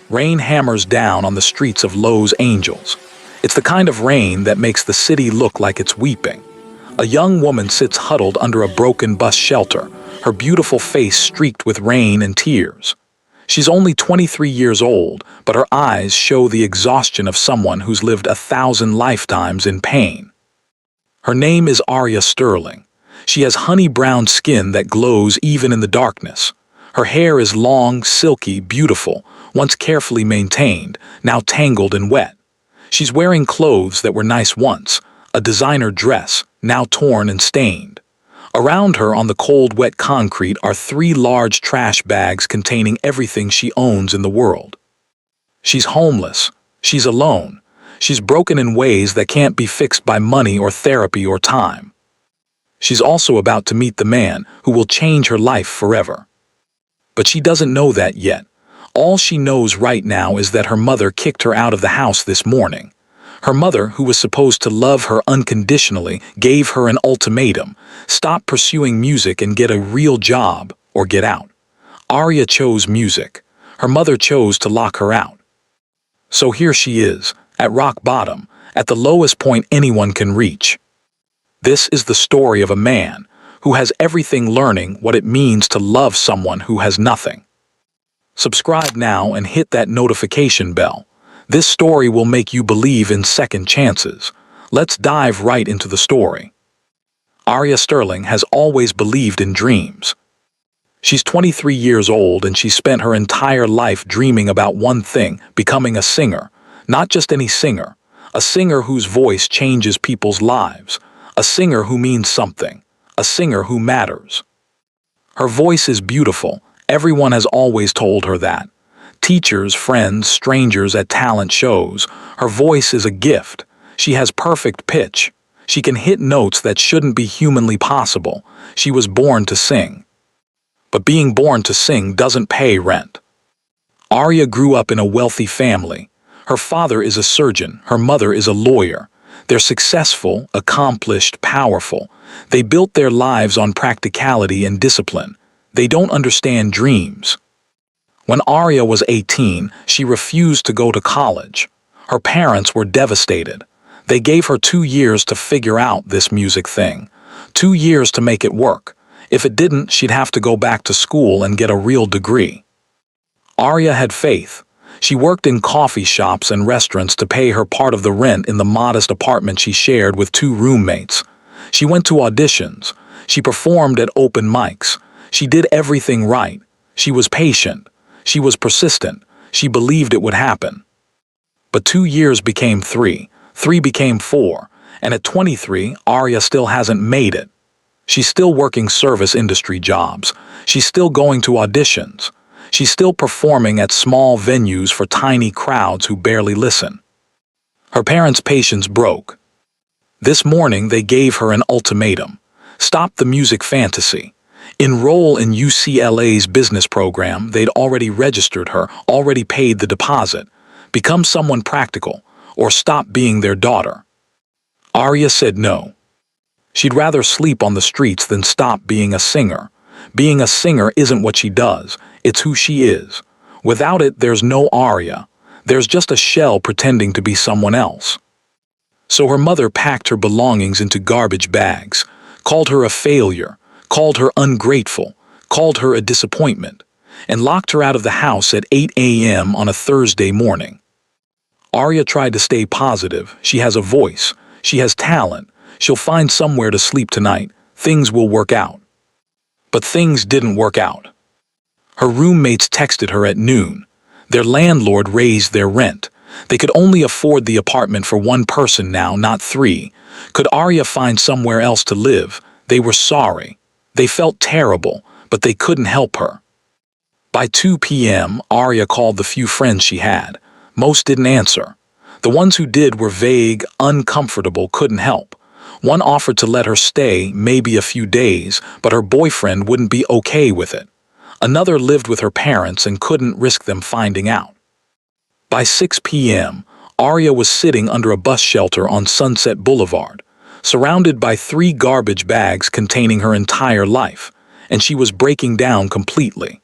Rain hammers down on the streets of Los Angeles. It's the kind of rain that makes the city look like it's weeping. A young woman sits huddled under a broken bus shelter, her beautiful face streaked with rain and tears. She's only 23 years old, but her eyes show the exhaustion of someone who's lived 1,000 lifetimes in pain. Her name is Arya Sterling. She has honey-brown skin that glows even in the darkness. Her hair is long, silky, beautiful, once carefully maintained, now tangled and wet. She's wearing clothes that were nice once, a designer dress, now torn and stained. Around her on the cold, wet concrete are 3 large trash bags containing everything she owns in the world. She's homeless. She's alone. She's broken in ways that can't be fixed by money or therapy or time. She's also about to meet the man who will change her life forever. But she doesn't know that yet. All she knows right now is that her mother kicked her out of the house this morning. Her mother, who was supposed to love her unconditionally, gave her an ultimatum: stop pursuing music and get a real job, or get out. Arya chose music. Her mother chose to lock her out. So here she is, at rock bottom, at the lowest point anyone can reach. This is the story of a man who has everything, learning what it means to love someone who has nothing. Subscribe now and hit that notification bell. This story will make you believe in second chances. Let's dive right into the story. Arya Sterling has always believed in dreams. She's 23 years old and she spent her entire life dreaming about one thing: becoming a singer. Not just any singer, a singer whose voice changes people's lives, a singer who means something, a singer who matters. Her voice is beautiful. Everyone has always told her that. Teachers, friends, strangers at talent shows. Her voice is a gift. She has perfect pitch. She can hit notes that shouldn't be humanly possible. She was born to sing. But being born to sing doesn't pay rent. Arya grew up in a wealthy family. Her father is a surgeon. Her mother is a lawyer. They're successful, accomplished, powerful. They built their lives on practicality and discipline. They don't understand dreams. When Arya was 18, she refused to go to college. Her parents were devastated. They gave her 2 years to figure out this music thing. 2 years to make it work. If it didn't, she'd have to go back to school and get a real degree. Arya had faith. She worked in coffee shops and restaurants to pay her part of the rent in the modest apartment she shared with 2 roommates. She went to auditions. She performed at open mics. She did everything right. She was patient. She was persistent. She believed it would happen. But 2 years became 3. 3 became 4. And at 23, Arya still hasn't made it. She's still working service industry jobs. She's still going to auditions. She's still performing at small venues for tiny crowds who barely listen. Her parents' patience broke. This morning they gave her an ultimatum: stop the music fantasy. Enroll in UCLA's business program. They'd already registered her, already paid the deposit. Become someone practical, or stop being their daughter. Arya said no. She'd rather sleep on the streets than stop being a singer. Being a singer isn't what she does, it's who she is. Without it, there's no Arya. There's just a shell pretending to be someone else. So her mother packed her belongings into garbage bags, called her a failure, called her ungrateful, called her a disappointment, and locked her out of the house at 8 a.m. on a Thursday morning. Arya tried to stay positive. She has a voice. She has talent. She'll find somewhere to sleep tonight. Things will work out. But things didn't work out. Her roommates texted her at noon. Their landlord raised their rent. They could only afford the apartment for 1 person now, not 3. Could Arya find somewhere else to live? They were sorry. They felt terrible, but they couldn't help her. By 2 p.m., Arya called the few friends she had. Most didn't answer. The ones who did were vague, uncomfortable, couldn't help. One offered to let her stay, maybe a few days, but her boyfriend wouldn't be okay with it. Another lived with her parents and couldn't risk them finding out. By 6 p.m., Arya was sitting under a bus shelter on Sunset Boulevard, surrounded by 3 garbage bags containing her entire life, and she was breaking down completely.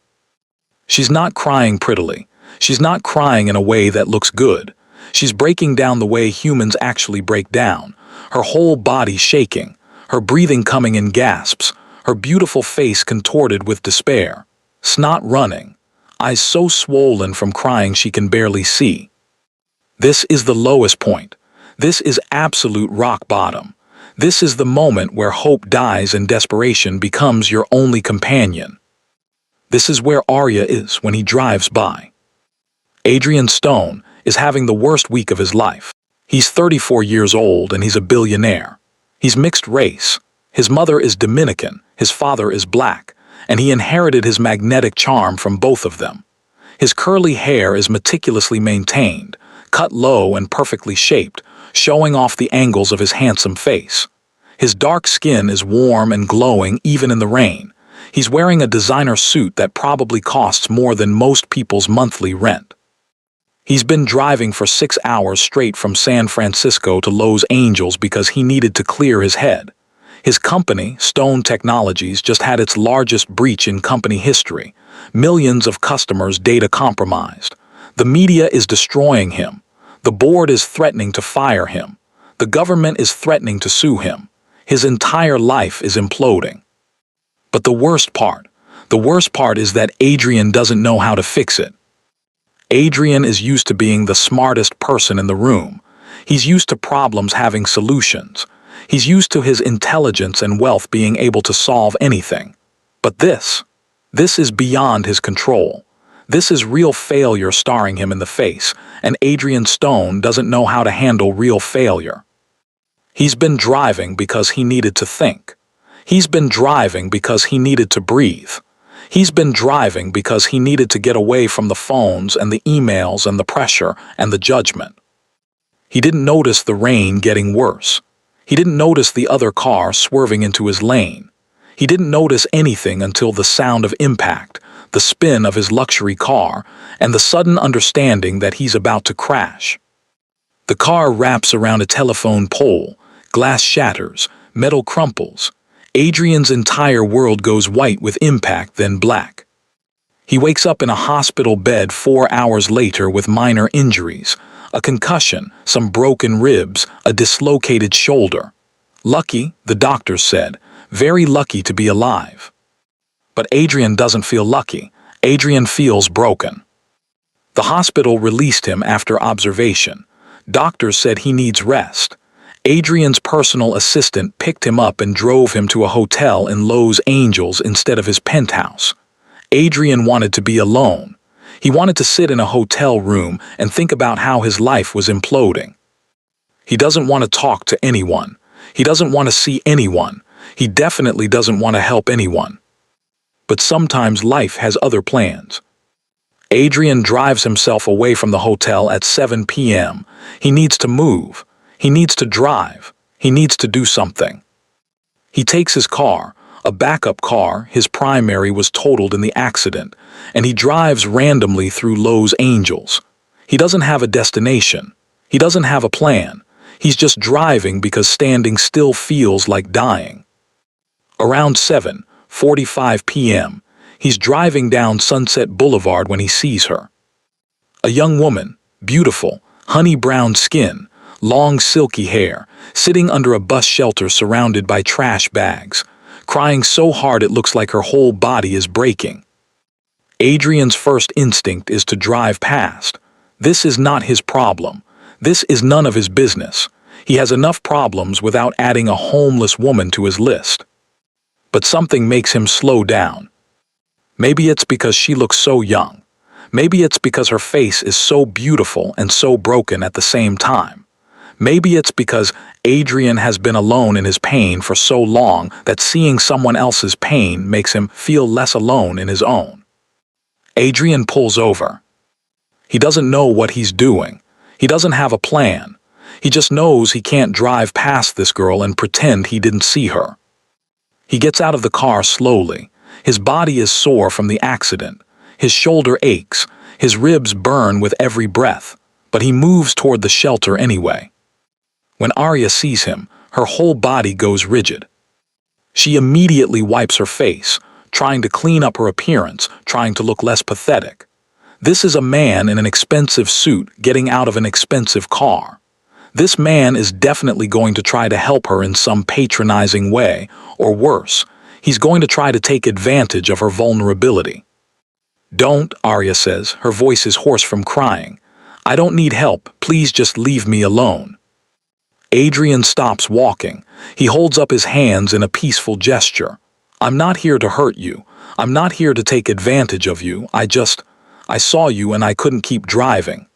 She's not crying prettily. She's not crying in a way that looks good. She's breaking down the way humans actually break down, her whole body shaking, her breathing coming in gasps, her beautiful face contorted with despair, snot running, eyes so swollen from crying she can barely see. This is the lowest point. This is absolute rock bottom. This is the moment where hope dies and desperation becomes your only companion. This is where Arya is when he drives by. Adrian Stone is having the worst week of his life. He's 34 years old and he's a billionaire. He's mixed race. His mother is Dominican, his father is black, and he inherited his magnetic charm from both of them. His curly hair is meticulously maintained, cut low and perfectly shaped, showing off the angles of his handsome face. His dark skin is warm and glowing even in the rain. He's wearing a designer suit that probably costs more than most people's monthly rent. He's been driving for 6 hours straight from San Francisco to Los Angeles because he needed to clear his head. His company, Stone Technologies, just had its largest breach in company history. Millions of customers' data compromised. The media is destroying him. The board is threatening to fire him. The government is threatening to sue him. His entire life is imploding. But the worst part is that Adrian doesn't know how to fix it. Adrian is used to being the smartest person in the room. He's used to problems having solutions. He's used to his intelligence and wealth being able to solve anything. But this is beyond his control. This is real failure staring him in the face, and Adrian Stone doesn't know how to handle real failure. He's been driving because he needed to think. He's been driving because he needed to breathe. He's been driving because he needed to get away from the phones and the emails and the pressure and the judgment. He didn't notice the rain getting worse. He didn't notice the other car swerving into his lane. He didn't notice anything until the sound of impact, the spin of his luxury car, and the sudden understanding that he's about to crash. The car wraps around a telephone pole, glass shatters, metal crumples. Adrian's entire world goes white with impact, then black. He wakes up in a hospital bed 4 hours later with minor injuries, a concussion, some broken ribs, a dislocated shoulder. Lucky, the doctor said, very lucky to be alive. But Adrian doesn't feel lucky. Adrian feels broken. The hospital released him after observation. Doctors said he needs rest. Adrian's personal assistant picked him up and drove him to a hotel in Los Angeles instead of his penthouse. Adrian wanted to be alone. He wanted to sit in a hotel room and think about how his life was imploding. He doesn't want to talk to anyone. He doesn't want to see anyone. He definitely doesn't want to help anyone. But sometimes life has other plans. Adrian drives himself away from the hotel at 7 p.m. He needs to move. He needs to drive. He needs to do something. He takes his car, a backup car. His primary was totaled in the accident, and he drives randomly through Los Angeles. He doesn't have a destination. He doesn't have a plan. He's just driving because standing still feels like dying. Around 7:45 p.m., he's driving down Sunset Boulevard when he sees her. A young woman, beautiful, honey brown skin, long silky hair, sitting under a bus shelter surrounded by trash bags, crying so hard it looks like her whole body is breaking. Adrian's first instinct is to drive past. This is not his problem. This is none of his business. He has enough problems without adding a homeless woman to his list. But something makes him slow down. Maybe it's because she looks so young. Maybe it's because her face is so beautiful and so broken at the same time. Maybe it's because Adrian has been alone in his pain for so long that seeing someone else's pain makes him feel less alone in his own. Adrian pulls over. He doesn't know what he's doing. He doesn't have a plan. He just knows he can't drive past this girl and pretend he didn't see her. He gets out of the car slowly. His body is sore from the accident. His shoulder aches. His ribs burn with every breath. But he moves toward the shelter anyway. When Arya sees him, her whole body goes rigid. She immediately wipes her face, trying to clean up her appearance, trying to look less pathetic. This is a man in an expensive suit getting out of an expensive car. This man is definitely going to try to help her in some patronizing way, or worse, he's going to try to take advantage of her vulnerability. "Don't," Arya says, her voice is hoarse from crying. "I don't need help, please just leave me alone." Adrian stops walking. He holds up his hands in a peaceful gesture. "I'm not here to hurt you. I'm not here to take advantage of you. I saw you and I couldn't keep driving."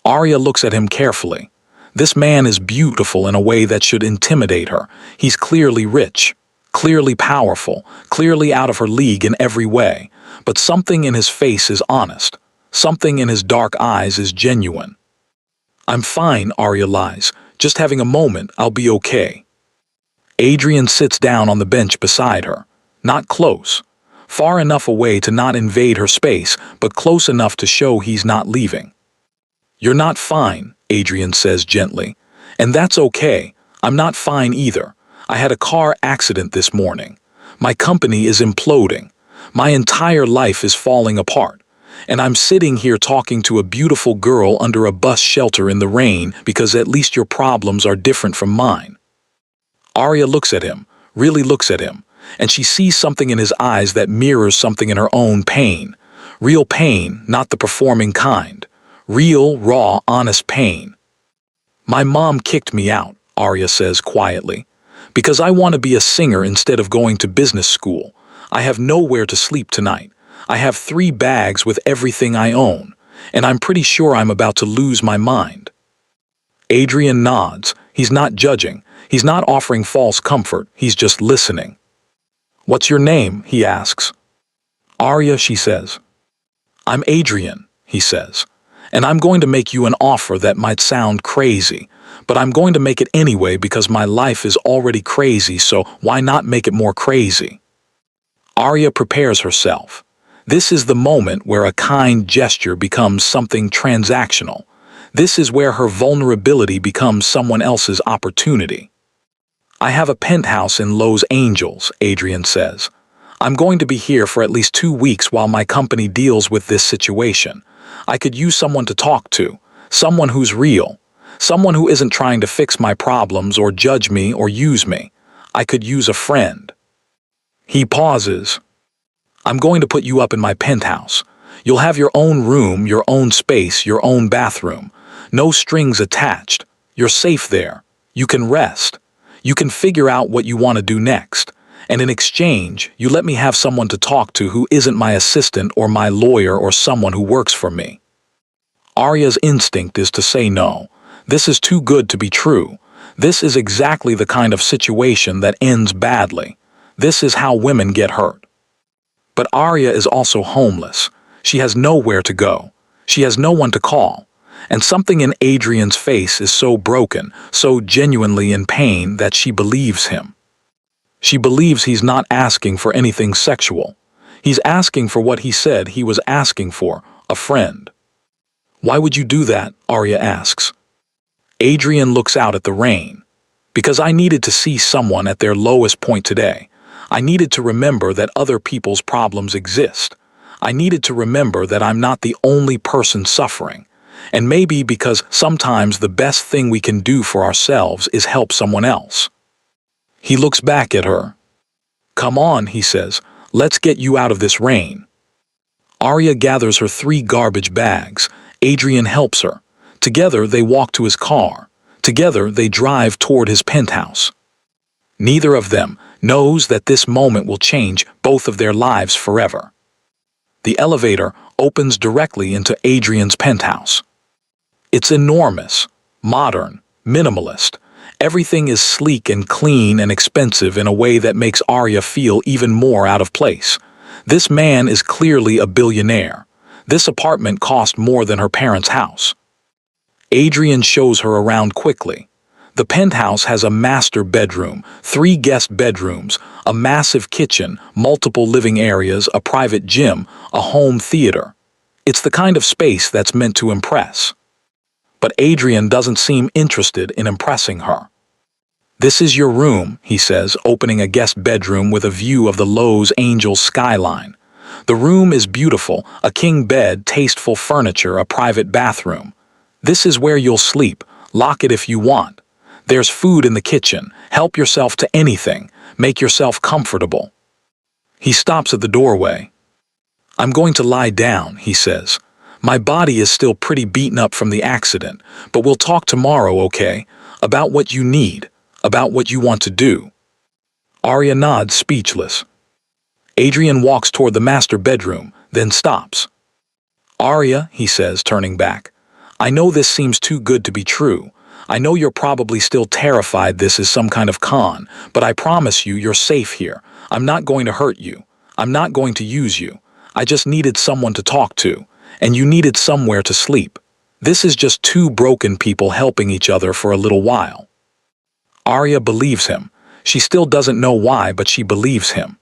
Arya looks at him carefully. This man is beautiful in a way that should intimidate her. He's clearly rich, clearly powerful, clearly out of her league in every way. But something in his face is honest. Something in his dark eyes is genuine. "I'm fine," Arya lies. "Just having a moment, I'll be okay." Adrian sits down on the bench beside her. Not close. Far enough away to not invade her space, but close enough to show he's not leaving. "You're not fine," Adrian says gently. "And that's okay. I'm not fine either. I had a car accident this morning. My company is imploding. My entire life is falling apart. And I'm sitting here talking to a beautiful girl under a bus shelter in the rain because at least your problems are different from mine." Arya looks at him, really looks at him, and she sees something in his eyes that mirrors something in her own pain. Real pain, not the performing kind. Real, raw, honest pain. "My mom kicked me out," Arya says quietly, "because I want to be a singer instead of going to business school. I have nowhere to sleep tonight. I have 3 bags with everything I own, and I'm pretty sure I'm about to lose my mind." Adrian nods. He's not judging. He's not offering false comfort. He's just listening. "What's your name?" he asks. "Arya," she says. "I'm Adrian," he says. "And I'm going to make you an offer that might sound crazy, but I'm going to make it anyway because my life is already crazy, so why not make it more crazy?" Arya prepares herself. This is the moment where a kind gesture becomes something transactional. This is where her vulnerability becomes someone else's opportunity. "I have a penthouse in Los Angeles," Adrian says. "I'm going to be here for at least 2 weeks while my company deals with this situation. I could use someone to talk to, someone who's real, someone who isn't trying to fix my problems or judge me or use me. I could use a friend." He pauses. "I'm going to put you up in my penthouse. You'll have your own room, your own space, your own bathroom. No strings attached. You're safe there. You can rest. You can figure out what you want to do next. And in exchange, you let me have someone to talk to who isn't my assistant or my lawyer or someone who works for me." Arya's instinct is to say no. This is too good to be true. This is exactly the kind of situation that ends badly. This is how women get hurt. But Arya is also homeless. She has nowhere to go. She has no one to call. And something in Adrian's face is so broken, so genuinely in pain that she believes him. She believes he's not asking for anything sexual. He's asking for what he said he was asking for, a friend. "Why would you do that?" Arya asks. Adrian looks out at the rain. "Because I needed to see someone at their lowest point today. I needed to remember that other people's problems exist. I needed to remember that I'm not the only person suffering. And maybe because sometimes the best thing we can do for ourselves is help someone else." He looks back at her. "Come on," he says, "let's get you out of this rain." Arya gathers her 3 garbage bags. Adrian helps her. Together they walk to his car. Together they drive toward his penthouse. Neither of them knows that this moment will change both of their lives forever. The elevator opens directly into Adrian's penthouse. It's enormous, modern, minimalist. Everything is sleek and clean and expensive in a way that makes Arya feel even more out of place. This man is clearly a billionaire. This apartment cost more than her parents' house. Adrian shows her around quickly. The penthouse has a master bedroom, 3 guest bedrooms, a massive kitchen, multiple living areas, a private gym, a home theater. It's the kind of space that's meant to impress. But Adrian doesn't seem interested in impressing her. "This is your room," he says, opening a guest bedroom with a view of the Los Angeles skyline. The room is beautiful, a king bed, tasteful furniture, a private bathroom. This is where you'll sleep. Lock it if you want. There's food in the kitchen. Help yourself to anything. Make yourself comfortable. He stops at the doorway. I'm going to lie down, he says. My body is still pretty beaten up from the accident, but we'll talk tomorrow, okay? About what you need, about what you want to do. Arya nods, speechless. Adrian walks toward the master bedroom, then stops. Arya, he says, turning back. I know this seems too good to be true. I know you're probably still terrified this is some kind of con, but I promise you you're safe here. I'm not going to hurt you. I'm not going to use you. I just needed someone to talk to, and you needed somewhere to sleep. This is just two broken people helping each other for a little while. Arya believes him. She still doesn't know why, but she believes him.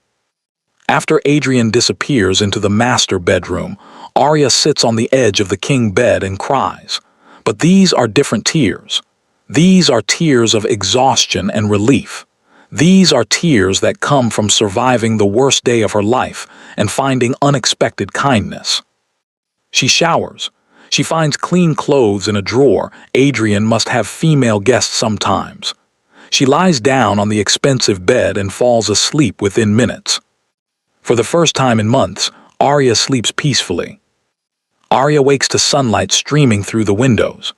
After Adrian disappears into the master bedroom, Arya sits on the edge of the king bed and cries. But these are different tears. These are tears of exhaustion and relief. These are tears that come from surviving the worst day of her life and finding unexpected kindness. She showers. She finds clean clothes in a drawer. Adrian must have female guests sometimes. She lies down on the expensive bed and falls asleep within minutes. For the first time in months, Arya sleeps peacefully. Arya wakes to sunlight streaming through the windows.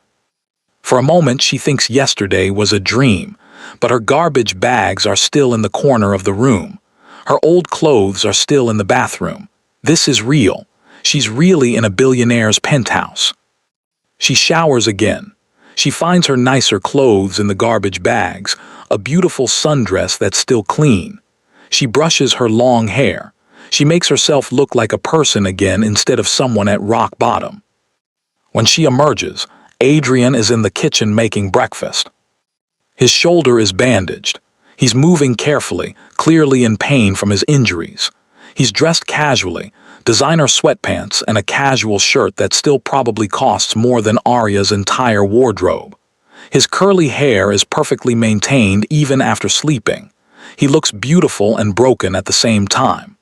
For a moment, she thinks yesterday was a dream, but her garbage bags are still in the corner of the room. Her old clothes are still in the bathroom. This is real. She's really in a billionaire's penthouse. She showers again. She finds her nicer clothes in the garbage bags, a beautiful sundress that's still clean. She brushes her long hair. She makes herself look like a person again instead of someone at rock bottom. When she emerges, Adrian is in the kitchen making breakfast. His shoulder is bandaged. He's moving carefully, clearly in pain from his injuries. He's dressed casually, designer sweatpants and a casual shirt that still probably costs more than Arya's entire wardrobe. His curly hair is perfectly maintained even after sleeping. He looks beautiful and broken at the same time.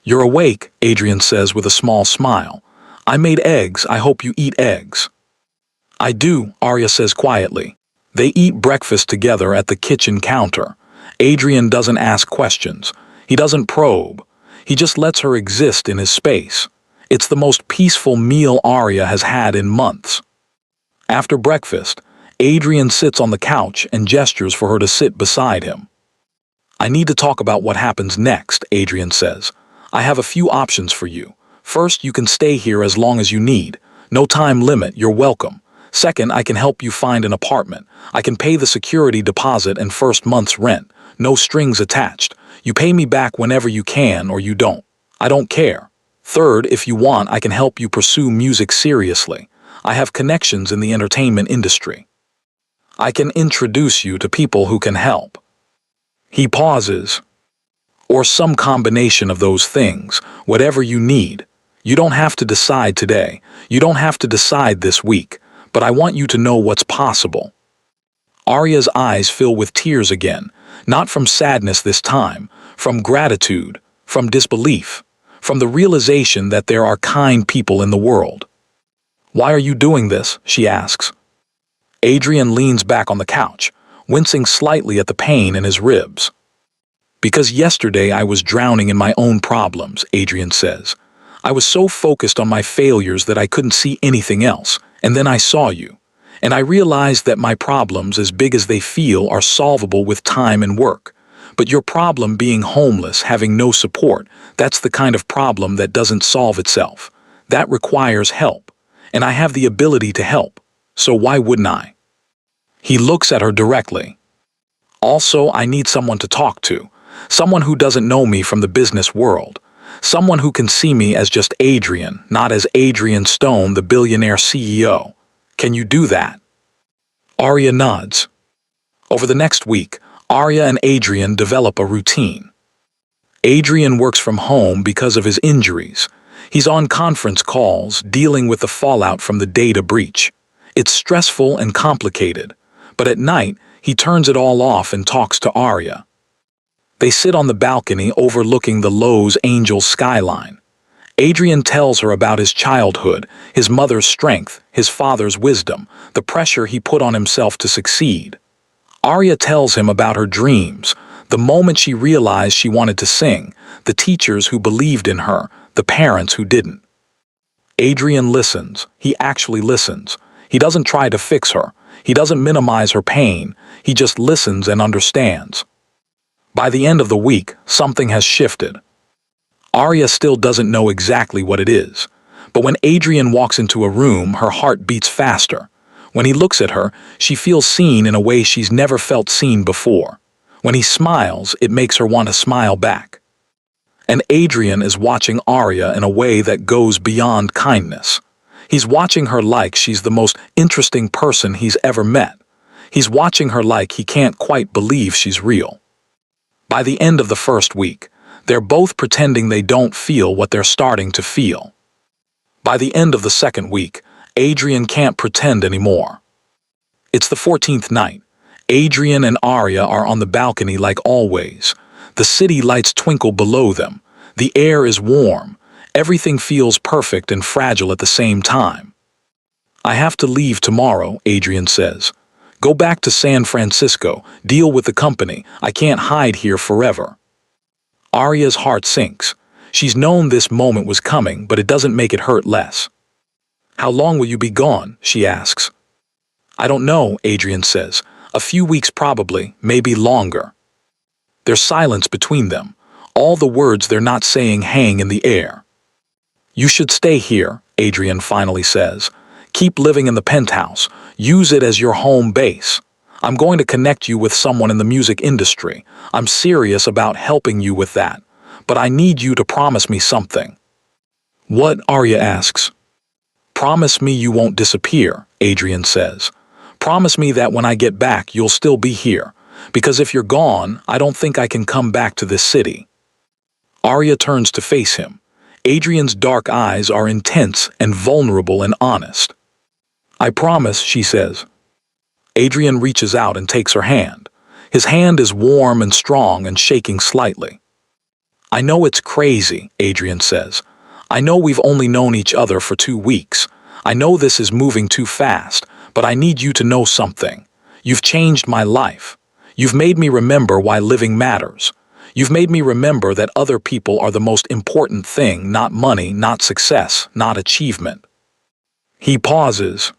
You're awake, Adrian says with a small smile. I made eggs. I hope you eat eggs. I do, Arya says quietly. They eat breakfast together at the kitchen counter. Adrian doesn't ask questions. He doesn't probe. He just lets her exist in his space. It's the most peaceful meal Arya has had in months. After breakfast, Adrian sits on the couch and gestures for her to sit beside him. I need to talk about what happens next, Adrian says. I have a few options for you. First, you can stay here as long as you need. No time limit, you're welcome. Second, I can help you find an apartment. I can pay the security deposit and first month's rent. No strings attached. You pay me back whenever you can or you don't. I don't care. Third, if you want, I can help you pursue music seriously. I have connections in the entertainment industry. I can introduce you to people who can help. He pauses. Or some combination of those things, whatever you need. You don't have to decide today. You don't have to decide this week, but I want you to know what's possible. Arya's eyes fill with tears again, not from sadness this time, from gratitude, from disbelief, from the realization that there are kind people in the world. Why are you doing this? She asks. Adrian leans back on the couch, wincing slightly at the pain in his ribs. Because yesterday I was drowning in my own problems, Adrian says. I was so focused on my failures that I couldn't see anything else, and then I saw you. And I realized that my problems, as big as they feel, are solvable with time and work. But your problem being homeless, having no support, that's the kind of problem that doesn't solve itself. That requires help. And I have the ability to help. So why wouldn't I? He looks at her directly. Also, I need someone to talk to. Someone who doesn't know me from the business world. Someone who can see me as just Adrian, not as Adrian Stone, the billionaire CEO. Can you do that? Arya nods. Over the next week, Arya and Adrian develop a routine. Adrian works from home because of his injuries. He's on conference calls, dealing with the fallout from the data breach. It's stressful and complicated, but at night, he turns it all off and talks to Arya. They sit on the balcony overlooking the Los Angeles skyline. Adrian tells her about his childhood, his mother's strength, his father's wisdom, the pressure he put on himself to succeed. Arya tells him about her dreams, the moment she realized she wanted to sing, the teachers who believed in her, the parents who didn't. Adrian listens. He actually listens. He doesn't try to fix her. He doesn't minimize her pain. He just listens and understands. By the end of the week, something has shifted. Arya still doesn't know exactly what it is, but when Adrian walks into a room, her heart beats faster. When he looks at her, she feels seen in a way she's never felt seen before. When he smiles, it makes her want to smile back. And Adrian is watching Arya in a way that goes beyond kindness. He's watching her like she's the most interesting person he's ever met. He's watching her like he can't quite believe she's real. By the end of the first week, they're both pretending they don't feel what they're starting to feel. By the end of the second week, Adrian can't pretend anymore. It's the 14th night. Adrian and Arya are on the balcony like always. The city lights twinkle below them. The air is warm. Everything feels perfect and fragile at the same time. "I have to leave tomorrow," Adrian says. "Go back to San Francisco, deal with the company. I can't hide here forever." Arya's heart sinks. She's known this moment was coming, but it doesn't make it hurt less. "How long will you be gone?" she asks. "I don't know," Adrian says. "A few weeks probably, maybe longer." There's silence between them. All the words they're not saying hang in the air. "You should stay here," Adrian finally says. "Keep living in the penthouse. Use it as your home base. I'm going to connect you with someone in the music industry. I'm serious about helping you with that. But I need you to promise me something." "What?" Arya asks. "Promise me you won't disappear," Adrian says. "Promise me that when I get back you'll still be here. Because if you're gone, I don't think I can come back to this city." Arya turns to face him. Adrian's dark eyes are intense and vulnerable and honest. "I promise," she says. Adrian reaches out and takes her hand. His hand is warm and strong and shaking slightly. "I know it's crazy," Adrian says. "I know we've only known each other for 2 weeks. I know this is moving too fast, but I need you to know something. You've changed my life. You've made me remember why living matters. You've made me remember that other people are the most important thing, not money, not success, not achievement." He pauses.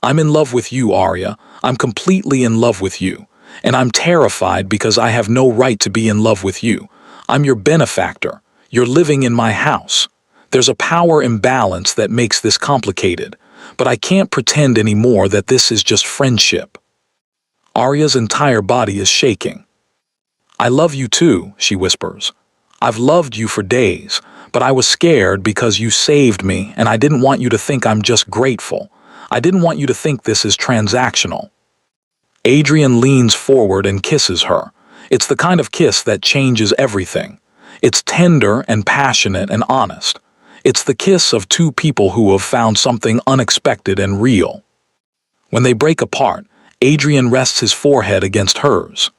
"I'm in love with you, Arya. I'm completely in love with you. And I'm terrified because I have no right to be in love with you. I'm your benefactor. You're living in my house. There's a power imbalance that makes this complicated, but I can't pretend anymore that this is just friendship." Arya's entire body is shaking. "I love you too," she whispers. "I've loved you for days, but I was scared because you saved me and I didn't want you to think I'm just grateful. I didn't want you to think this is transactional." Adrian leans forward and kisses her. It's the kind of kiss that changes everything. It's tender and passionate and honest. It's the kiss of two people who have found something unexpected and real. When they break apart, Adrian rests his forehead against hers.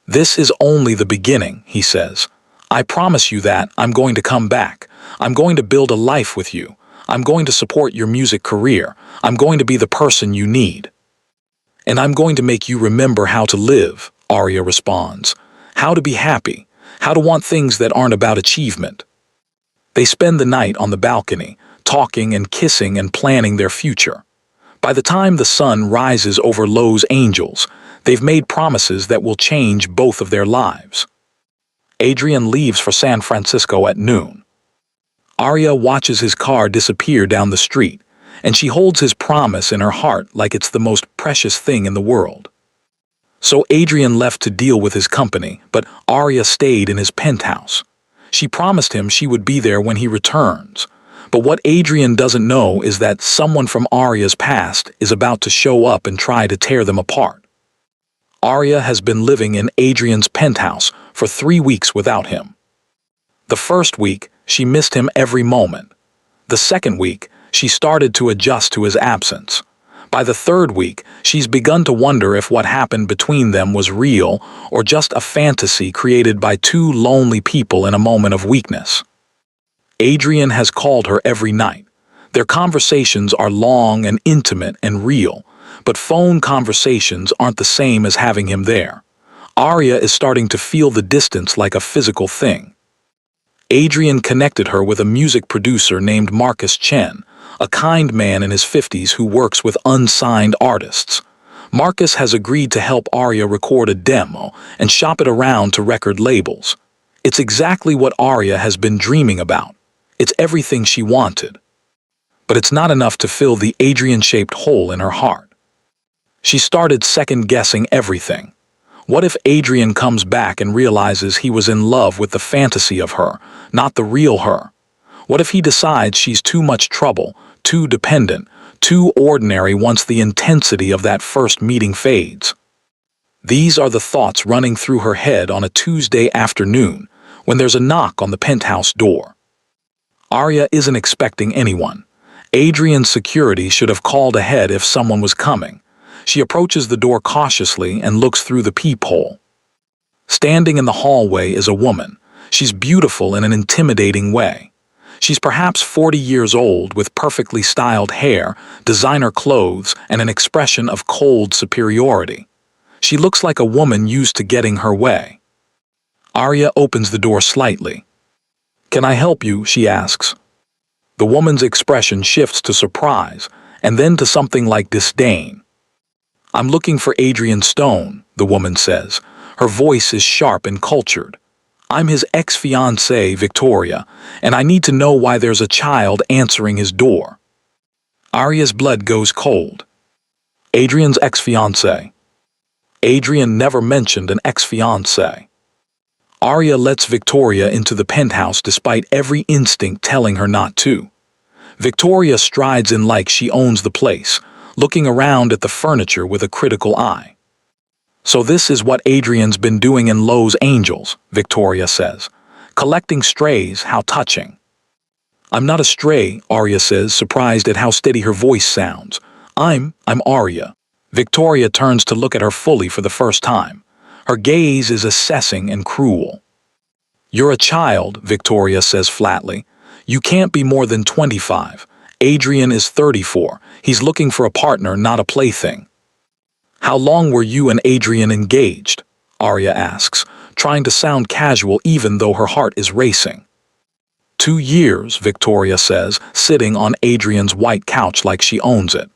"This is only the beginning," he says. "I promise you that I'm going to come back. I'm going to build a life with you. I'm going to support your music career. I'm going to be the person you need. And I'm going to make you remember how to live," Arya responds. "How to be happy. How to want things that aren't about achievement." They spend the night on the balcony, talking and kissing and planning their future. By the time the sun rises over Los Angeles, they've made promises that will change both of their lives. Adrian leaves for San Francisco at noon. Arya watches his car disappear down the street, and she holds his promise in her heart like it's the most precious thing in the world. So Adrian left to deal with his company, but Arya stayed in his penthouse. She promised him she would be there when he returns. But what Adrian doesn't know is that someone from Arya's past is about to show up and try to tear them apart. Arya has been living in Adrian's penthouse for 3 weeks without him. The first week, she missed him every moment. The second week, she started to adjust to his absence. By the third week, she's begun to wonder if what happened between them was real or just a fantasy created by two lonely people in a moment of weakness. Adrian has called her every night. Their conversations are long and intimate and real, but phone conversations aren't the same as having him there. Arya is starting to feel the distance like a physical thing. Adrian connected her with a music producer named Marcus Chen, a kind man in his 50s who works with unsigned artists. Marcus has agreed to help Arya record a demo and shop it around to record labels. It's exactly what Arya has been dreaming about. It's everything she wanted. But it's not enough to fill the Adrian-shaped hole in her heart. She started second-guessing everything. What if Adrian comes back and realizes he was in love with the fantasy of her, not the real her? What if he decides she's too much trouble, too dependent, too ordinary once the intensity of that first meeting fades? These are the thoughts running through her head on a Tuesday afternoon when there's a knock on the penthouse door. Arya isn't expecting anyone. Adrian's security should have called ahead if someone was coming. She approaches the door cautiously and looks through the peephole. Standing in the hallway is a woman. She's beautiful in an intimidating way. She's perhaps 40 years old with perfectly styled hair, designer clothes, and an expression of cold superiority. She looks like a woman used to getting her way. Arya opens the door slightly. "Can I help you?" she asks. The woman's expression shifts to surprise, and then to something like disdain. "I'm looking for Adrian Stone," the woman says. Her voice is sharp and cultured. "I'm his ex-fiancée, Victoria, and I need to know why there's a child answering his door." Arya's blood goes cold. Adrian's ex-fiancée. Adrian never mentioned an ex-fiancée. Arya lets Victoria into the penthouse despite every instinct telling her not to. Victoria strides in like she owns the place, looking around at the furniture with a critical eye. "So this is what Adrian's been doing in Los Angeles," Victoria says. "Collecting strays, how touching." "I'm not a stray," Arya says, surprised at how steady her voice sounds. I'm Arya." Victoria turns to look at her fully for the first time. Her gaze is assessing and cruel. "You're a child," Victoria says flatly. "You can't be more than 25. Adrian is 34. He's looking for a partner, not a plaything." "How long were you and Adrian engaged?" Arya asks, trying to sound casual even though her heart is racing. 2 years, Victoria says, sitting on Adrian's white couch like she owns it.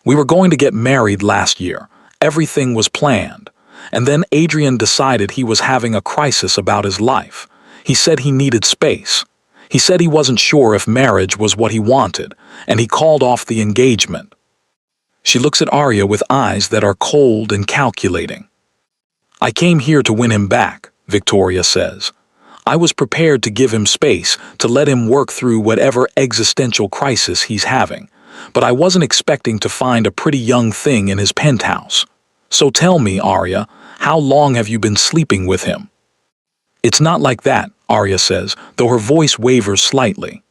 "We were going to get married last year. Everything was planned. And then Adrian decided he was having a crisis about his life. He said he needed space. He said he wasn't sure if marriage was what he wanted, and he called off the engagement." She looks at Arya with eyes that are cold and calculating. "I came here to win him back," Victoria says. "I was prepared to give him space, to let him work through whatever existential crisis he's having, but I wasn't expecting to find a pretty young thing in his penthouse. So tell me, Arya, how long have you been sleeping with him?" "It's not like that," Arya says, though her voice wavers slightly.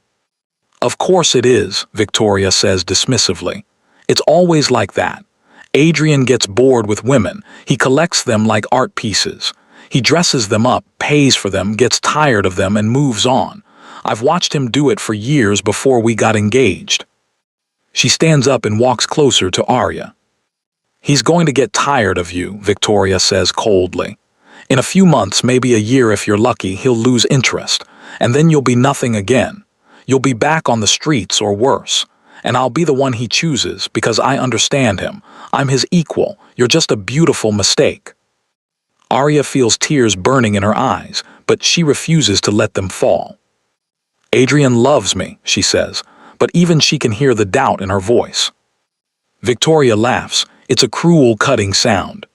"Of course it is," Victoria says dismissively. "It's always like that. Adrian gets bored with women. He collects them like art pieces. He dresses them up, pays for them, gets tired of them, and moves on. I've watched him do it for years before we got engaged." She stands up and walks closer to Arya. "He's going to get tired of you," Victoria says coldly. "In a few months, maybe a year if you're lucky, he'll lose interest, and then you'll be nothing again. You'll be back on the streets or worse, and I'll be the one he chooses because I understand him. I'm his equal. You're just a beautiful mistake." Arya feels tears burning in her eyes, but she refuses to let them fall. "Adrian loves me," she says, but even she can hear the doubt in her voice. Victoria laughs. It's a cruel, cutting sound.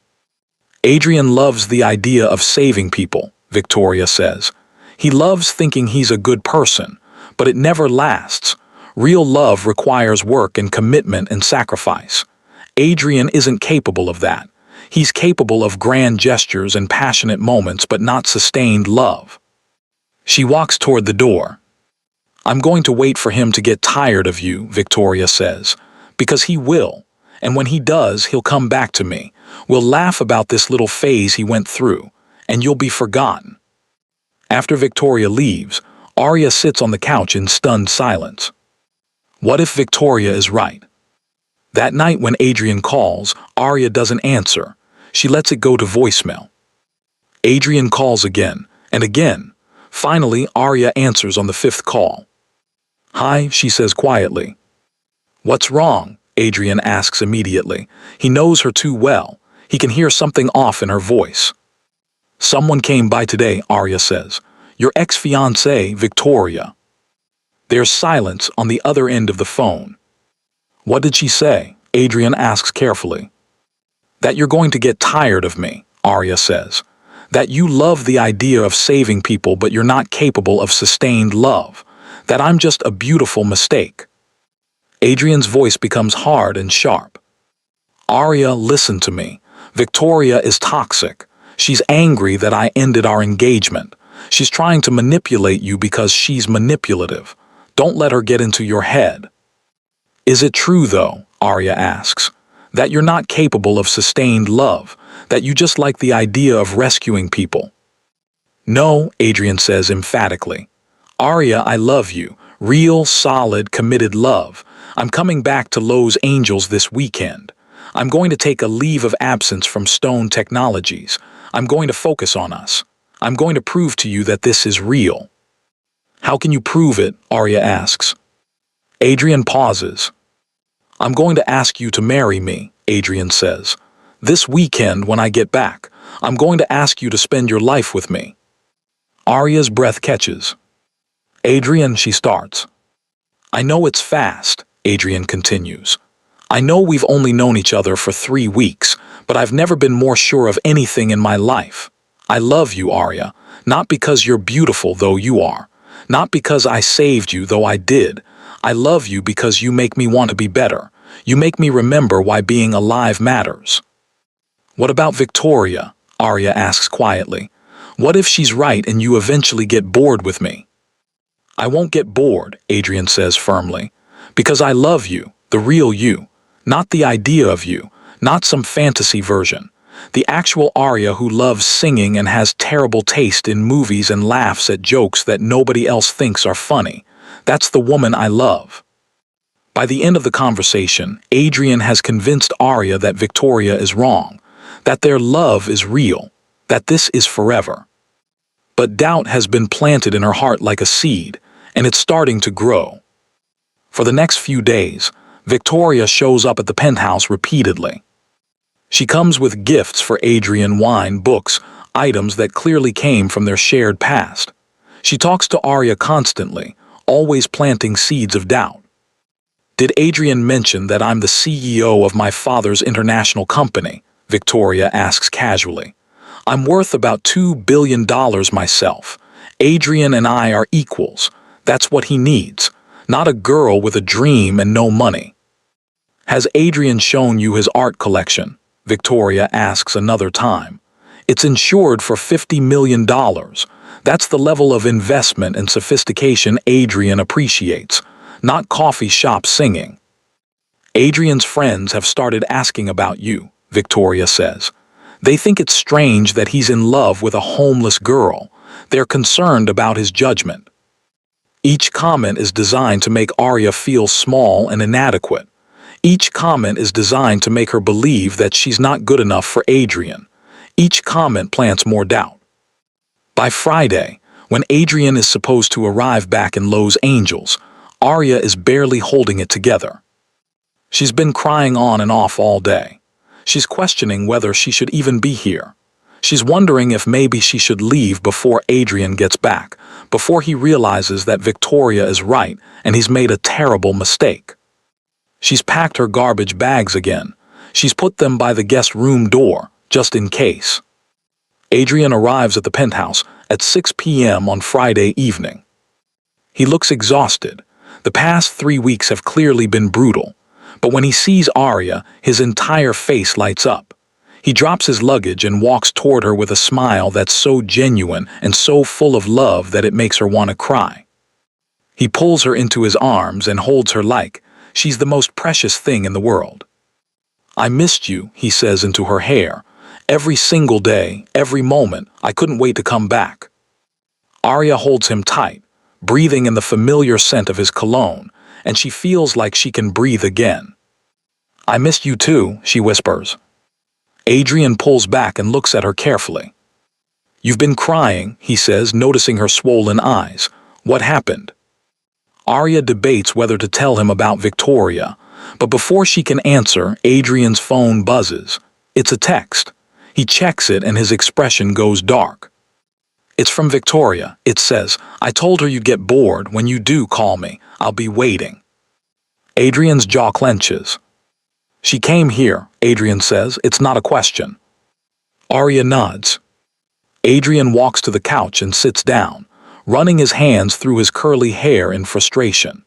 "Adrian loves the idea of saving people," Victoria says. "He loves thinking he's a good person, but it never lasts. Real love requires work and commitment and sacrifice. Adrian isn't capable of that. He's capable of grand gestures and passionate moments, but not sustained love." She walks toward the door. "I'm going to wait for him to get tired of you," Victoria says, "because he will. And when he does, he'll come back to me. We'll laugh about this little phase he went through, and you'll be forgotten." After Victoria leaves, Arya sits on the couch in stunned silence. What if Victoria is right? That night when Adrian calls, Arya doesn't answer. She lets it go to voicemail. Adrian calls again, and again. Finally, Arya answers on the fifth call. Hi, she says quietly. What's wrong? Adrian asks immediately. He knows her too well. He can hear something off in her voice. Someone came by today, Arya says. Your ex-fiancée, Victoria. There's silence on the other end of the phone. What did she say? Adrian asks carefully. That you're going to get tired of me, Arya says. That you love the idea of saving people but you're not capable of sustained love. That I'm just a beautiful mistake. Adrian's voice becomes hard and sharp. Arya, listen to me. Victoria is toxic. She's angry that I ended our engagement. She's trying to manipulate you because she's manipulative. Don't let her get into your head. Is it true, though, Arya asks, that you're not capable of sustained love, that you just like the idea of rescuing people? No, Adrian says emphatically. Arya, I love you. Real, solid, committed love. I'm coming back to Lowe's Angels this weekend. I'm going to take a leave of absence from Stone Technologies. I'm going to focus on us. I'm going to prove to you that this is real. How can you prove it? Arya asks. Adrian pauses. I'm going to ask you to marry me, Adrian says. This weekend when I get back, I'm going to ask you to spend your life with me. Arya's breath catches. Adrian, she starts. I know it's fast, Adrian continues. I know we've only known each other for 3 weeks, but I've never been more sure of anything in my life. I love you, Arya, not because you're beautiful, though you are. Not because I saved you, though I did. I love you because you make me want to be better. You make me remember why being alive matters. What about Victoria? Arya asks quietly. What if she's right and you eventually get bored with me? I won't get bored, Adrian says firmly, because I love you, the real you, not the idea of you, not some fantasy version. The actual Arya who loves singing and has terrible taste in movies and laughs at jokes that nobody else thinks are funny. That's the woman I love. By the end of the conversation, Adrian has convinced Arya that Victoria is wrong, that their love is real, that this is forever. But doubt has been planted in her heart like a seed, and it's starting to grow. For the next few days, Victoria shows up at the penthouse repeatedly. She comes with gifts for Adrian, wine, books, items that clearly came from their shared past. She talks to Arya constantly, always planting seeds of doubt. Did Adrian mention that I'm the CEO of my father's international company? Victoria asks casually. I'm worth about $2 billion myself. Adrian and I are equals. That's what he needs, not a girl with a dream and no money. Has Adrian shown you his art collection? Victoria asks another time. It's insured for $50 million. That's the level of investment and sophistication Adrian appreciates, not coffee shop singing. Adrian's friends have started asking about you, Victoria says. They think it's strange that he's in love with a homeless girl. They're concerned about his judgment. Each comment is designed to make Arya feel small and inadequate. Each comment is designed to make her believe that she's not good enough for Adrian. Each comment plants more doubt. By Friday, when Adrian is supposed to arrive back in Lowe's Angels, Arya is barely holding it together. She's been crying on and off all day. She's questioning whether she should even be here. She's wondering if maybe she should leave before Adrian gets back, before he realizes that Victoria is right and he's made a terrible mistake. She's packed her garbage bags again. She's put them by the guest room door, just in case. Adrian arrives at the penthouse at 6 p.m. on Friday evening. He looks exhausted. The past 3 weeks have clearly been brutal. But when he sees Arya, his entire face lights up. He drops his luggage and walks toward her with a smile that's so genuine and so full of love that it makes her want to cry. He pulls her into his arms and holds her like she's the most precious thing in the world. I missed you, he says into her hair. Every single day, every moment, I couldn't wait to come back. Arya holds him tight, breathing in the familiar scent of his cologne, and she feels like she can breathe again. "I missed you too," she whispers. Adrian pulls back and looks at her carefully. "You've been crying," he says, noticing her swollen eyes. "What happened?" Arya debates whether to tell him about Victoria, but before she can answer, Adrian's phone buzzes. It's a text. He checks it and his expression goes dark. It's from Victoria. It says, "I told her you'd get bored. When you do, call me. I'll be waiting." Adrian's jaw clenches. "She came here," Adrian says. "It's not a question." Arya nods. Adrian walks to the couch and sits down, running his hands through his curly hair in frustration.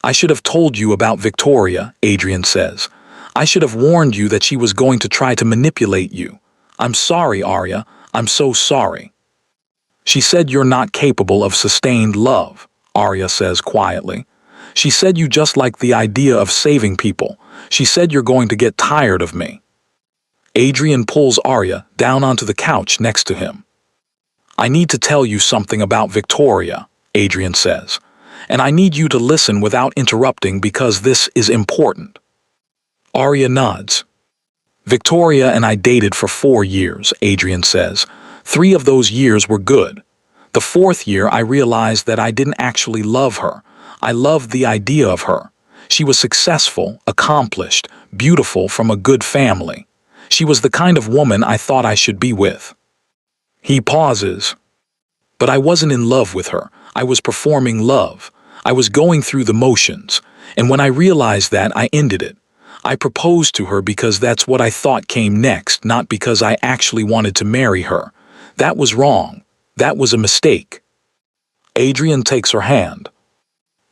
"I should have told you about Victoria," Adrian says. "I should have warned you that she was going to try to manipulate you. I'm sorry, Arya. I'm so sorry." "She said you're not capable of sustained love," Arya says quietly. "She said you just like the idea of saving people. She said you're going to get tired of me." Adrian pulls Arya down onto the couch next to him. "I need to tell you something about Victoria," Adrian says, "and I need you to listen without interrupting because this is important." Arya nods. "Victoria and I dated for 4 years," Adrian says. 3 of those years were good. The 4th year I realized that I didn't actually love her. I loved the idea of her. She was successful, accomplished, beautiful, from a good family. She was the kind of woman I thought I should be with." He pauses. "But I wasn't in love with her. I was performing love. I was going through the motions. And when I realized that, I ended it. I proposed to her because that's what I thought came next, not because I actually wanted to marry her. That was wrong. That was a mistake." Adrian takes her hand.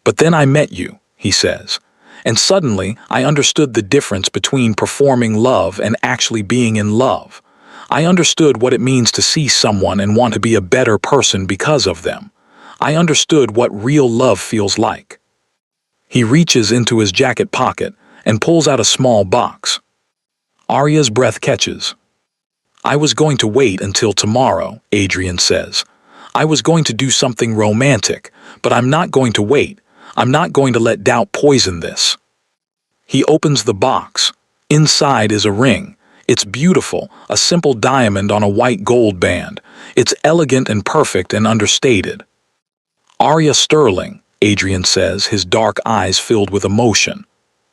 "But then I met you," he says. "And suddenly I understood the difference between performing love and actually being in love. I understood what it means to see someone and want to be a better person because of them. I understood what real love feels like." He reaches into his jacket pocket and pulls out a small box. Arya's breath catches. "I was going to wait until tomorrow," Adrian says. "I was going to do something romantic, but I'm not going to wait. I'm not going to let doubt poison this." He opens the box. Inside is a ring. It's beautiful, a simple diamond on a white gold band. It's elegant and perfect and understated. "Arya Sterling," Adrian says, his dark eyes filled with emotion.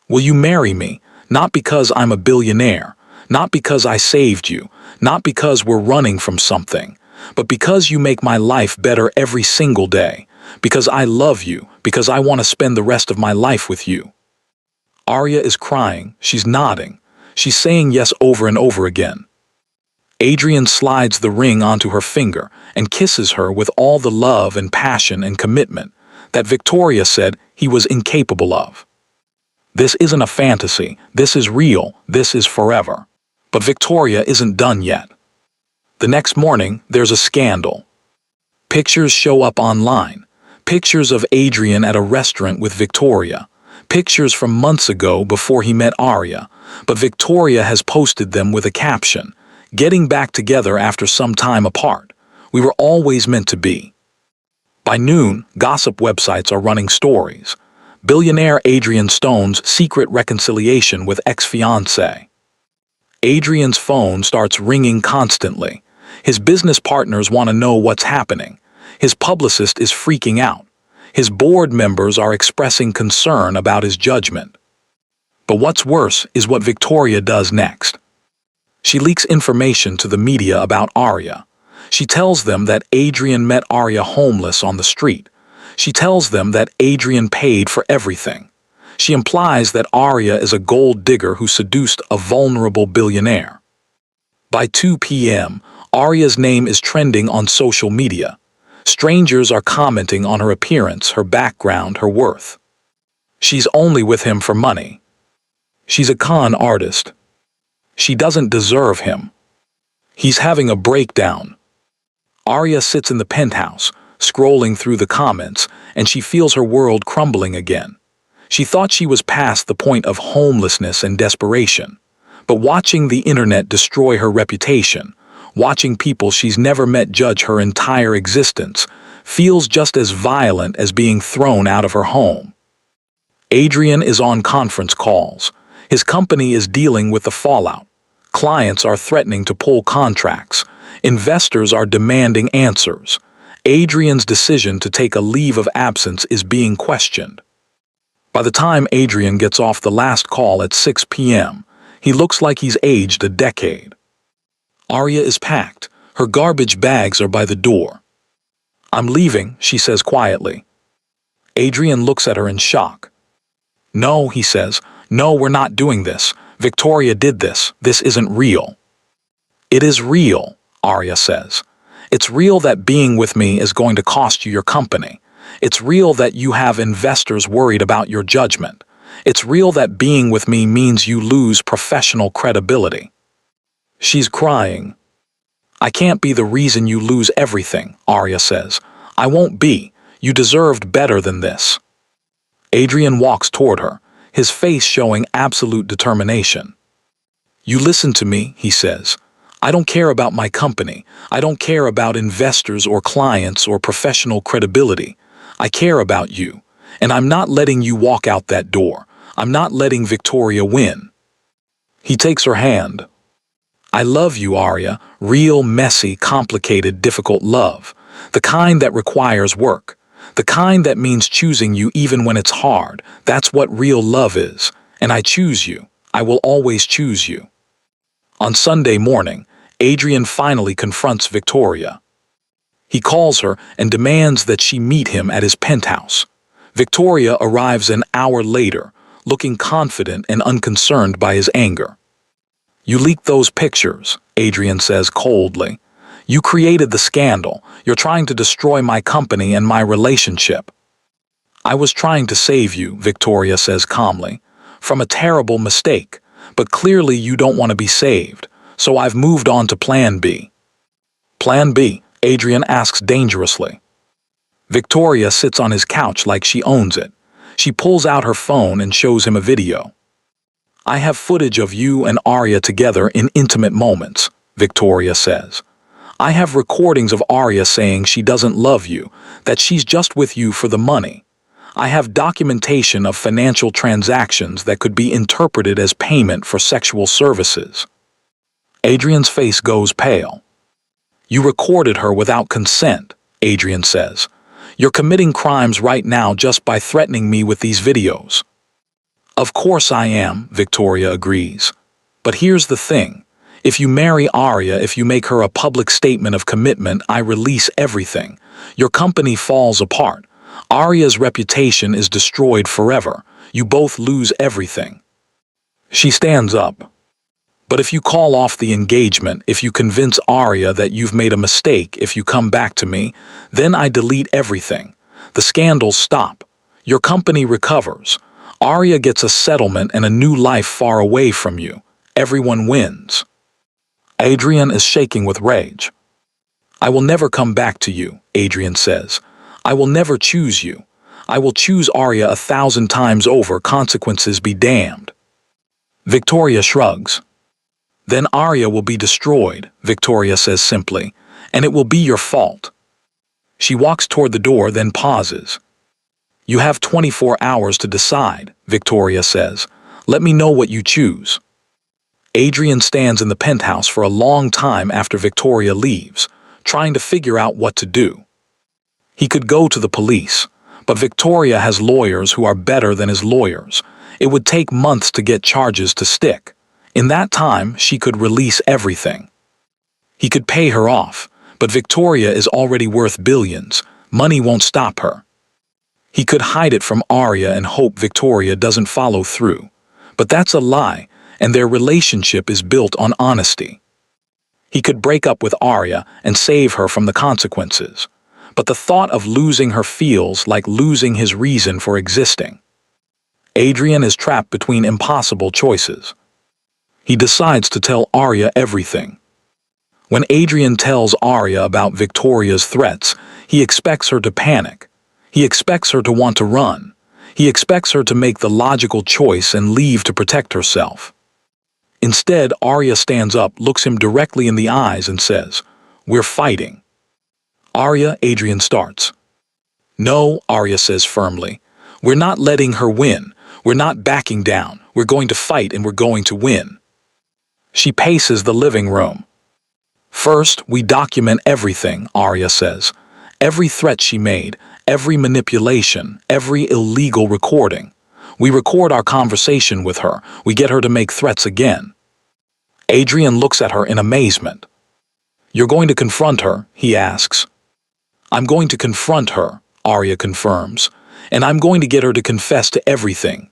"Will you marry me? Not because I'm a billionaire, not because I saved you, not because we're running from something, but because you make my life better every single day, because I love you, because I want to spend the rest of my life with you." Arya is crying. She's nodding. She's saying yes over and over again. Adrian slides the ring onto her finger and kisses her with all the love and passion and commitment that Victoria said he was incapable of. This isn't a fantasy. This is real. This is forever. But Victoria isn't done yet. The next morning, there's a scandal. Pictures show up online. Pictures of Adrian at a restaurant with Victoria. Pictures from months ago before he met Arya, but Victoria has posted them with a caption, "Getting back together after some time apart. We were always meant to be." By noon, gossip websites are running stories. Billionaire Adrian Stone's secret reconciliation with ex-fiancée. Adrian's phone starts ringing constantly. His business partners want to know what's happening. His publicist is freaking out. His board members are expressing concern about his judgment. But what's worse is what Victoria does next. She leaks information to the media about Arya. She tells them that Adrian met Arya homeless on the street. She tells them that Adrian paid for everything. She implies that Arya is a gold digger who seduced a vulnerable billionaire. By 2 p.m., Arya's name is trending on social media. Strangers are commenting on her appearance, her background, her worth. She's only with him for money. She's a con artist. She doesn't deserve him. He's having a breakdown. Arya sits in the penthouse, scrolling through the comments, and she feels her world crumbling again. She thought she was past the point of homelessness and desperation. But watching the internet destroy her reputation, watching people she's never met judge her entire existence, feels just as violent as being thrown out of her home. Adrian is on conference calls. His company is dealing with the fallout. Clients are threatening to pull contracts. Investors are demanding answers. Adrian's decision to take a leave of absence is being questioned. By the time Adrian gets off the last call at 6 p.m., he looks like he's aged a decade. Arya is packed. Her garbage bags are by the door. "I'm leaving," she says quietly. Adrian looks at her in shock. "No," he says. "No, we're not doing this. Victoria did this. This isn't real." "It is real," Arya says. "It's real that being with me is going to cost you your company. It's real that you have investors worried about your judgment. It's real that being with me means you lose professional credibility." She's crying. "I can't be the reason you lose everything," Arya says. "I won't be. You deserved better than this." Adrian walks toward her, his face showing absolute determination. "You listen to me," he says. "I don't care about my company. I don't care about investors or clients or professional credibility. I care about you, and I'm not letting you walk out that door. I'm not letting Victoria win." He takes her hand. "I love you, Arya. Real, messy, complicated, difficult love. The kind that requires work. The kind that means choosing you even when it's hard. That's what real love is. And I choose you. I will always choose you." On Sunday morning, Adrian finally confronts Victoria. He calls her and demands that she meet him at his penthouse. Victoria arrives an hour later, looking confident and unconcerned by his anger. "You leaked those pictures," Adrian says coldly. "You created the scandal. You're trying to destroy my company and my relationship." "I was trying to save you," Victoria says calmly, "from a terrible mistake. But clearly you don't want to be saved, so I've moved on to Plan B." "Plan B?" Adrian asks dangerously. Victoria sits on his couch like she owns it. She pulls out her phone and shows him a video. "I have footage of you and Arya together in intimate moments," Victoria says. "I have recordings of Arya saying she doesn't love you, that she's just with you for the money. I have documentation of financial transactions that could be interpreted as payment for sexual services." Adrian's face goes pale. "You recorded her without consent," Adrian says. "You're committing crimes right now just by threatening me with these videos." "Of course I am," Victoria agrees. "But here's the thing. If you marry Arya, if you make her a public statement of commitment, I release everything. Your company falls apart. Arya's reputation is destroyed forever. You both lose everything." She stands up. "But if you call off the engagement, if you convince Arya that you've made a mistake, if you come back to me, then I delete everything. The scandals stop. Your company recovers. Arya gets a settlement and a new life far away from you. Everyone wins." Adrian is shaking with rage. "I will never come back to you," Adrian says. "I will never choose you. I will choose Arya 1,000 times over, consequences be damned." Victoria shrugs. "Then Arya will be destroyed," Victoria says simply, "and it will be your fault." She walks toward the door, then pauses. "You have 24 hours to decide," Victoria says. "Let me know what you choose." Adrian stands in the penthouse for a long time after Victoria leaves, trying to figure out what to do. He could go to the police, but Victoria has lawyers who are better than his lawyers. It would take months to get charges to stick. In that time, she could release everything. He could pay her off, but Victoria is already worth billions. Money won't stop her. He could hide it from Arya and hope Victoria doesn't follow through. But that's a lie, and their relationship is built on honesty. He could break up with Arya and save her from the consequences. But the thought of losing her feels like losing his reason for existing. Adrian is trapped between impossible choices. He decides to tell Arya everything. When Adrian tells Arya about Victoria's threats, he expects her to panic. He expects her to want to run. He expects her to make the logical choice and leave to protect herself. Instead, Arya stands up, looks him directly in the eyes and says, "We're fighting." Adrian starts. No, Arya says firmly. We're not letting her win. We're not backing down. We're going to fight and we're going to win. She paces the living room. First, we document everything, Arya says. Every threat she made, every manipulation, every illegal recording. We record our conversation with her. We get her to make threats again. Adrian looks at her in amazement. You're going to confront her, he asks. I'm going to confront her, Arya confirms, and I'm going to get her to confess to everything.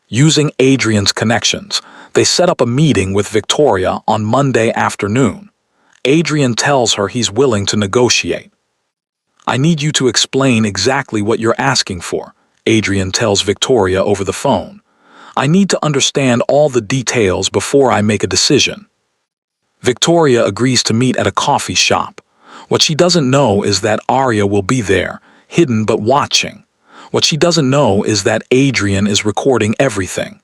Using Adrian's connections, they set up a meeting with Victoria on Monday afternoon. Adrian tells her he's willing to negotiate. I need you to explain exactly what you're asking for, Adrian tells Victoria over the phone. I need to understand all the details before I make a decision. Victoria agrees to meet at a coffee shop. What she doesn't know is that Arya will be there, hidden but watching. What she doesn't know is that Adrian is recording everything.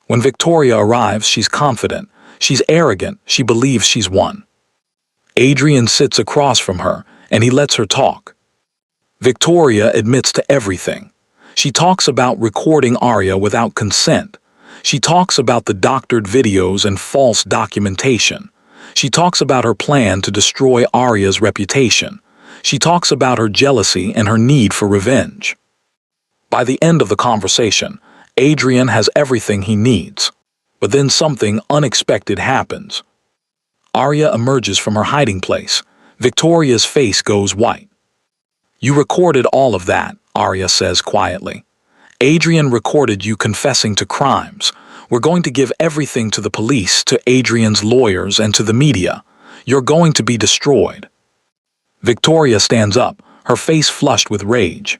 When Victoria arrives, she's confident. She's arrogant. She believes she's won. Adrian sits across from her, and he lets her talk. Victoria admits to everything. She talks about recording Arya without consent. She talks about the doctored videos and false documentation. She talks about her plan to destroy Arya's reputation. She talks about her jealousy and her need for revenge. By the end of the conversation, Adrian has everything he needs. But then something unexpected happens. Arya emerges from her hiding place. Victoria's face goes white. You recorded all of that, Arya says quietly. Adrian recorded you confessing to crimes. We're going to give everything to the police, to Adrian's lawyers, and to the media. You're going to be destroyed. Victoria stands up, her face flushed with rage.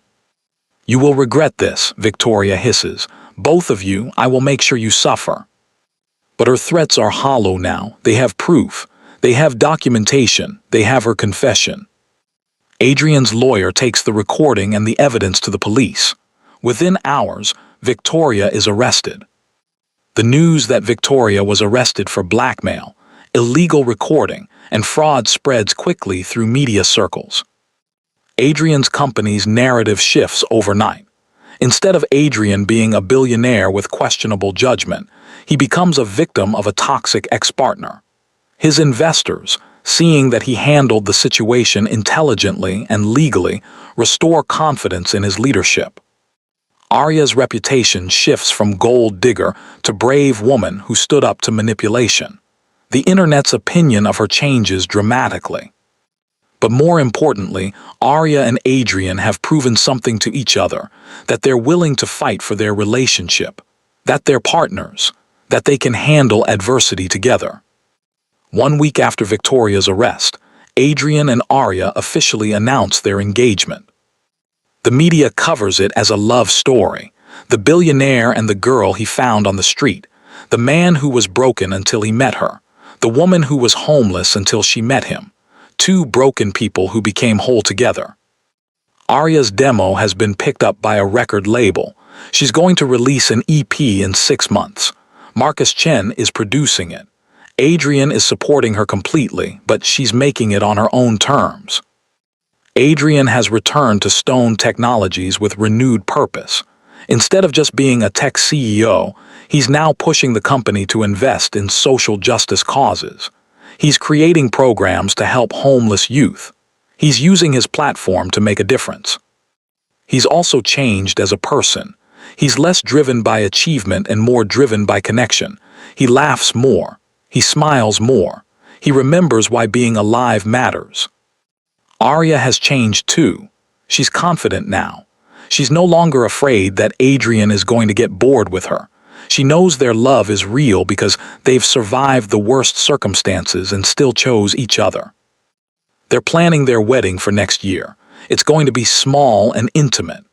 You will regret this, Victoria hisses. Both of you, I will make sure you suffer. But her threats are hollow now. They have proof. They have documentation. They have her confession. Adrian's lawyer takes the recording and the evidence to the police. Within hours, Victoria is arrested. The news that Victoria was arrested for blackmail, illegal recording, and fraud spreads quickly through media circles. Adrian's company's narrative shifts overnight. Instead of Adrian being a billionaire with questionable judgment, he becomes a victim of a toxic ex-partner. His investors, seeing that he handled the situation intelligently and legally, restore confidence in his leadership. Arya's reputation shifts from gold digger to brave woman who stood up to manipulation. The internet's opinion of her changes dramatically. But more importantly, Arya and Adrian have proven something to each other, that they're willing to fight for their relationship, that they're partners, that they can handle adversity together. 1 week after Victoria's arrest, Adrian and Arya officially announce their engagement. The media covers it as a love story, the billionaire and the girl he found on the street, the man who was broken until he met her, the woman who was homeless until she met him, two broken people who became whole together. Arya's demo has been picked up by a record label. She's going to release an EP in 6 months. Marcus Chen is producing it. Adrian is supporting her completely, but she's making it on her own terms. Adrian has returned to Stone Technologies with renewed purpose. Instead of just being a tech CEO, he's now pushing the company to invest in social justice causes. He's creating programs to help homeless youth. He's using his platform to make a difference. He's also changed as a person. He's less driven by achievement and more driven by connection. He laughs more. He smiles more. He remembers why being alive matters. Arya has changed too. She's confident now. She's no longer afraid that Adrian is going to get bored with her. She knows their love is real because they've survived the worst circumstances and still chose each other. They're planning their wedding for next year. It's going to be small and intimate.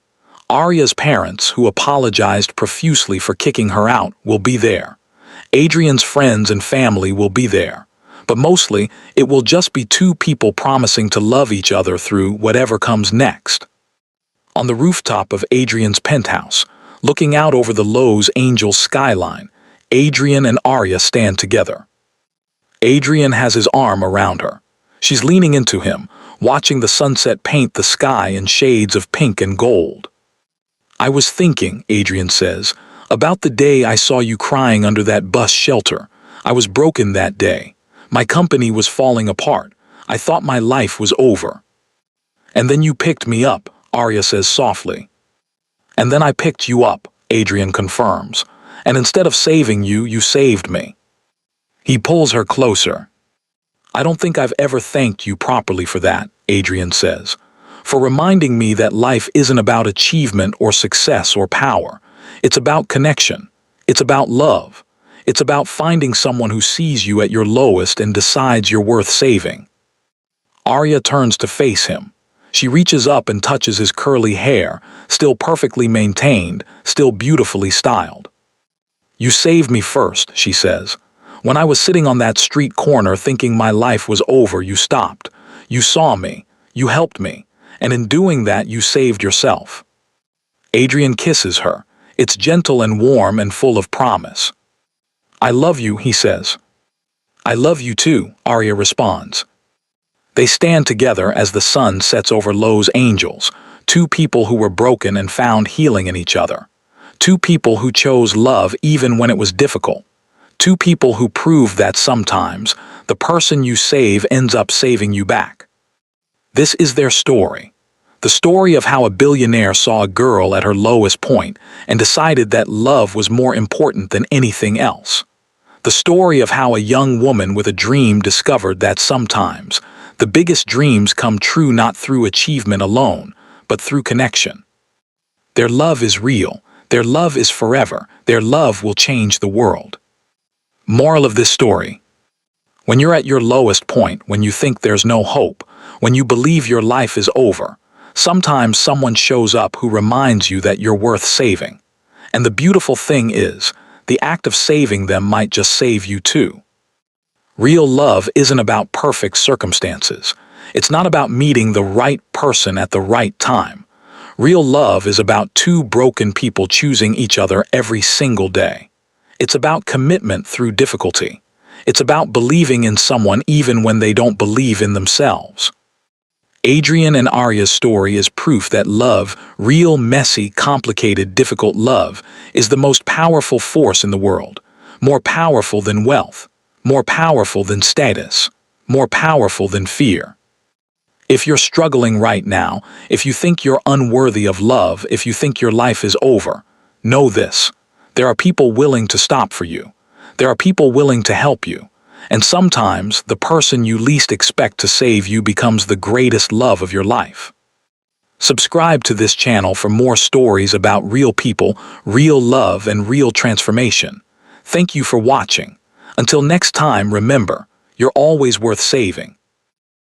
Arya's parents, who apologized profusely for kicking her out, will be there. Adrian's friends and family will be there. But mostly, it will just be two people promising to love each other through whatever comes next. On the rooftop of Adrian's penthouse, looking out over the Los Angeles skyline, Adrian and Arya stand together. Adrian has his arm around her. She's leaning into him, watching the sunset paint the sky in shades of pink and gold. I was thinking, Adrian says, about the day I saw you crying under that bus shelter. I was broken that day. My company was falling apart. I thought my life was over. And then you picked me up, Arya says softly. And then I picked you up, Adrian confirms. And instead of saving you, you saved me. He pulls her closer. I don't think I've ever thanked you properly for that, Adrian says. For reminding me that life isn't about achievement or success or power. It's about connection. It's about love. It's about finding someone who sees you at your lowest and decides you're worth saving. Arya turns to face him. She reaches up and touches his curly hair, still perfectly maintained, still beautifully styled. You saved me first, she says. When I was sitting on that street corner thinking my life was over, you stopped. You saw me. You helped me. And in doing that, you saved yourself. Adrian kisses her. It's gentle and warm and full of promise. I love you, he says. I love you too, Arya responds. They stand together as the sun sets over Los Angeles, two people who were broken and found healing in each other. Two people who chose love even when it was difficult. Two people who proved that sometimes the person you save ends up saving you back. This is their story. The story of how a billionaire saw a girl at her lowest point and decided that love was more important than anything else. The story of how a young woman with a dream discovered that sometimes the biggest dreams come true not through achievement alone, but through connection. Their love is real. Their love is forever. Their love will change the world. Moral of this story: when you're at your lowest point, when you think there's no hope, when you believe your life is over, sometimes someone shows up who reminds you that you're worth saving. And the beautiful thing is, the act of saving them might just save you too. Real love isn't about perfect circumstances. It's not about meeting the right person at the right time. Real love is about two broken people choosing each other every single day. It's about commitment through difficulty. It's about believing in someone even when they don't believe in themselves. Adrian and Arya's story is proof that love, real, messy, complicated, difficult love, is the most powerful force in the world. More powerful than wealth. More powerful than status. More powerful than fear. If you're struggling right now, if you think you're unworthy of love, if you think your life is over, know this: there are people willing to stop for you. There are people willing to help you. And sometimes the person you least expect to save you becomes the greatest love of your life. Subscribe to this channel for more stories about real people, real love, and real transformation. Thank you for watching. Until next time, remember, you're always worth saving.